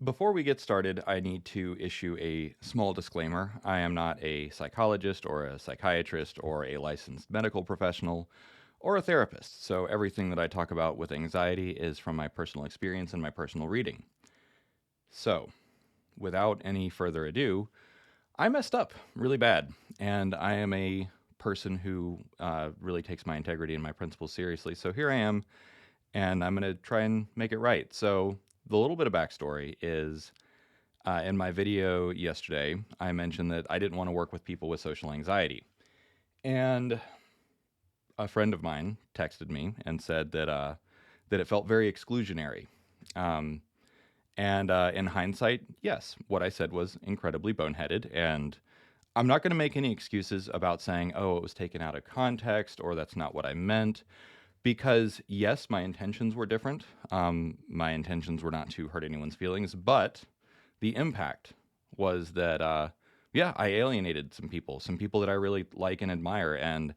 Before we get started, I need to issue a small disclaimer. I am not a psychologist or a psychiatrist or a licensed medical professional or a therapist, so everything that I talk about with anxiety is from my personal experience and my personal reading. So, without any further ado, I messed up really bad, and I am a person who really takes my integrity and my principles seriously. So here I am, and I'm going to try and make it right. So, the little bit of backstory is in my video yesterday, I mentioned that I didn't want to work with people with social anxiety. And a friend of mine texted me and said that it felt very exclusionary. Um, and in hindsight, yes, what I said was incredibly boneheaded. And I'm not going to make any excuses about saying, oh, it was taken out of context or that's not what I meant. Because, yes, my intentions were different. My intentions were not to hurt anyone's feelings, but the impact was that, yeah, I alienated some people that I really like and admire. And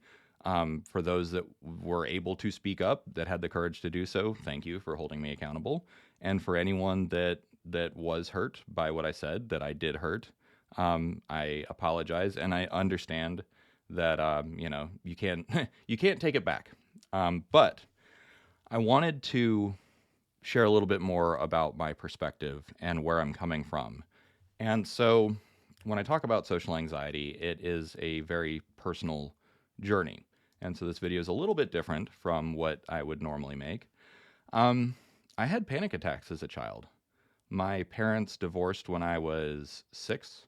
for those that were able to speak up, that had the courage to do so, thank you for holding me accountable. And for anyone that was hurt by what I said, that I did hurt, I apologize, and I understand that you can't you can't take it back. But I wanted to share a little bit more about my perspective and where I'm coming from. And so, when I talk about social anxiety, it is a very personal journey. And so, this video is a little bit different from what I would normally make. Um, I had panic attacks as a child. My parents divorced when I was 6,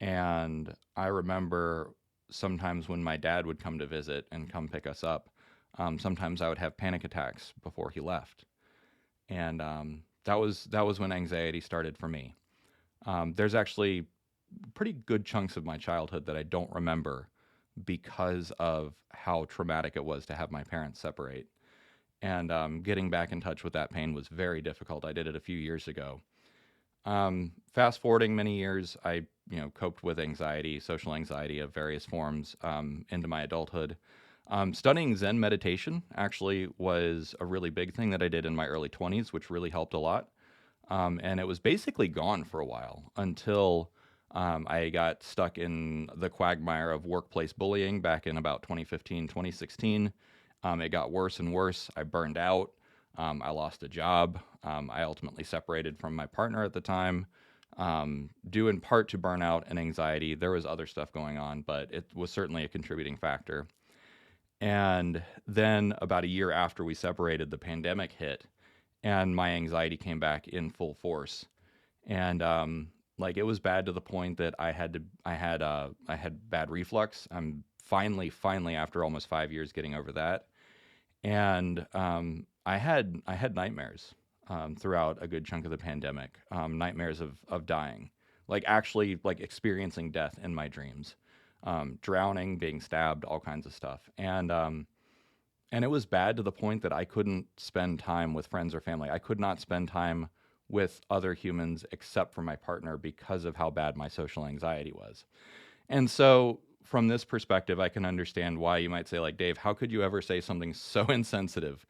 and I remember sometimes when my dad would come to visit and come pick us up, sometimes I would have panic attacks before he left, and that was when anxiety started for me. There's actually pretty good chunks of my childhood that I don't remember because of how traumatic it was to have my parents separate. And getting back in touch with that pain was very difficult. I did it a few years ago. Fast forwarding many years, I coped with anxiety, social anxiety of various forms into my adulthood. Studying Zen meditation actually was a really big thing that I did in my early 20s, which really helped a lot. And it was basically gone for a while until I got stuck in the quagmire of workplace bullying back in about 2015, 2016. It got worse and worse. I burned out. I lost a job. I ultimately separated from my partner at the time, due in part to burnout and anxiety. There was other stuff going on, but it was certainly a contributing factor. And then about a year after we separated, the pandemic hit, and my anxiety came back in full force. And like it was bad to the point that I had bad reflux. I'm finally after almost 5 years getting over that. And I had nightmares throughout a good chunk of the pandemic. Nightmares of dying, like actually like experiencing death in my dreams, drowning, being stabbed, all kinds of stuff. And it was bad to the point that I couldn't spend time with friends or family. I could not spend time with other humans except for my partner because of how bad my social anxiety was. And so, from this perspective, I can understand why you might say, like, Dave, how could you ever say something so insensitive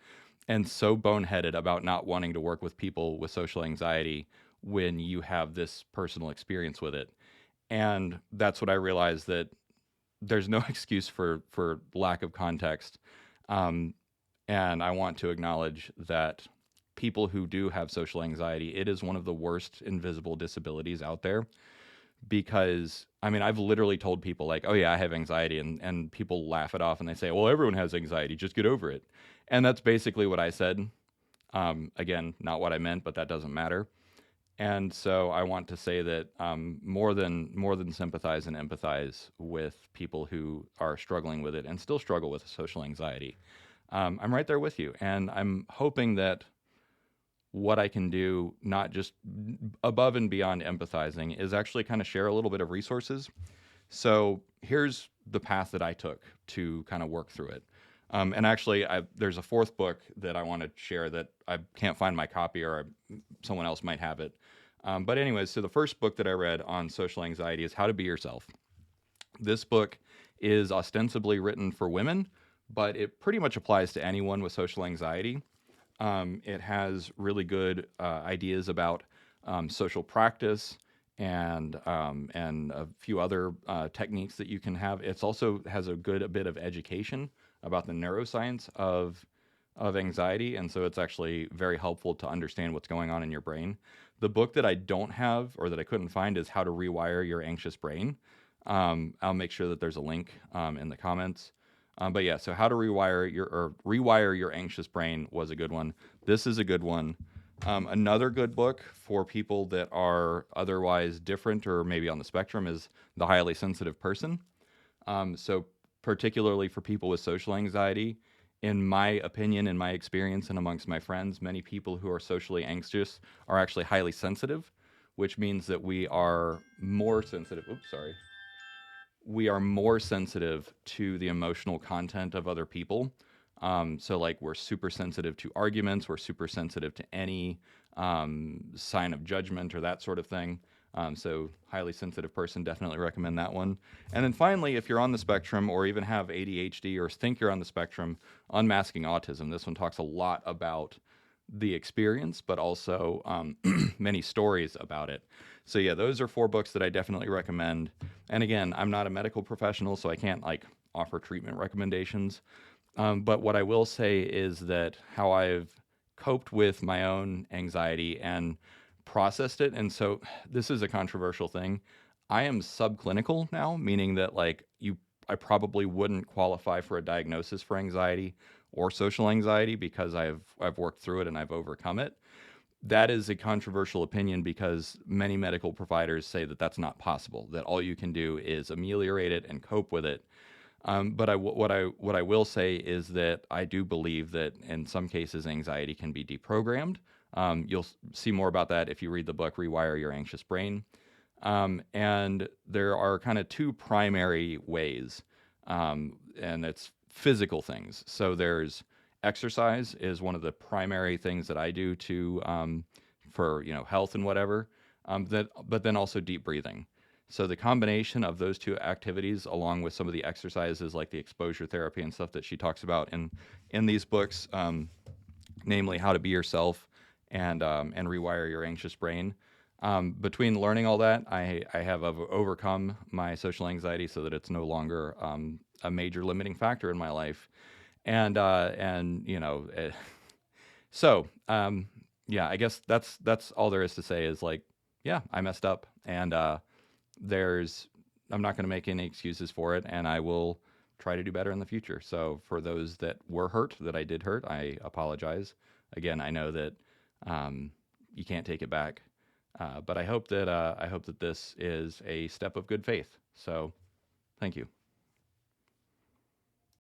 and so boneheaded about not wanting to work with people with social anxiety when you have this personal experience with it? And that's what I realized, that there's no excuse for lack of context. Um, and I want to acknowledge that people who do have social anxiety, it is one of the worst invisible disabilities out there. Because I mean, I've literally told people like, "Oh yeah, I have anxiety," and people laugh it off and they say, "Well, everyone has anxiety, just get over it." And that's basically what I said. Again, not what I meant, but that doesn't matter. And so I want to say that more than sympathize and empathize with people who are struggling with it and still struggle with social anxiety. I'm right there with you, and I'm hoping that what I can do, not just above and beyond empathizing, is actually kind of share a little bit of resources. So here's the path that I took to kind of work through it. And actually, there's a fourth book that I want to share that I can't find my copy, or someone else might have it. But anyways, so the first book that I read on social anxiety is How to Be Yourself. This book is ostensibly written for women, but it pretty much applies to anyone with social anxiety. It has really good ideas about social practice, and a few other techniques that you can have. It's also has a bit of education about the neuroscience of anxiety, and so it's actually very helpful to understand what's going on in your brain. The book that I don't have or that I couldn't find is How to Rewire Your Anxious Brain. I'll make sure that there's a link in the comments. But yeah, so How to Rewire Your Anxious Brain was a good one. This is a good one. Another good book for people that are otherwise different or maybe on the spectrum is The Highly Sensitive Person. So particularly for people with social anxiety, in my opinion, in my experience, and amongst my friends, many people who are socially anxious are actually highly sensitive, which means that we are more sensitive. Oops, sorry. We are more sensitive to the emotional content of other people. So, like, we're super sensitive to arguments, we're super sensitive to any sign of judgment or that sort of thing. So, highly sensitive person, definitely recommend that one. And then finally, if you're on the spectrum or even have ADHD or think you're on the spectrum, Unmasking Autism. This one talks a lot about the experience, but also many stories about it. So yeah, those are 4 books that I definitely recommend. And again, I'm not a medical professional, so I can't like offer treatment recommendations. But what I will say is that how I've coped with my own anxiety and processed it. And so this is a controversial thing. I am subclinical now, meaning that I probably wouldn't qualify for a diagnosis for anxiety or social anxiety because I've worked through it and I've overcome it. That is a controversial opinion because many medical providers say that that's not possible, that all you can do is ameliorate it and cope with it. But what I will say is that I do believe that in some cases anxiety can be deprogrammed. You'll see more about that if you read the book Rewire Your Anxious Brain. And there are kind of 2 primary ways, and it's physical things. So there's exercise is one of the primary things that I do to for health and whatever. But then also deep breathing. So the combination of those 2 activities, along with some of the exercises like the exposure therapy and stuff that she talks about in these books, namely How to Be Yourself and Rewire Your Anxious Brain. Between learning all that, I have overcome my social anxiety so that it's no longer a major limiting factor in my life. And so yeah, I guess that's all there is to say is like, yeah, I messed up, and there's I'm not going to make any excuses for it, and I will try to do better in the future. So for those that were hurt, that I did hurt, I apologize. Again, I know that you can't take it back, but I hope that this is a step of good faith. So, thank you.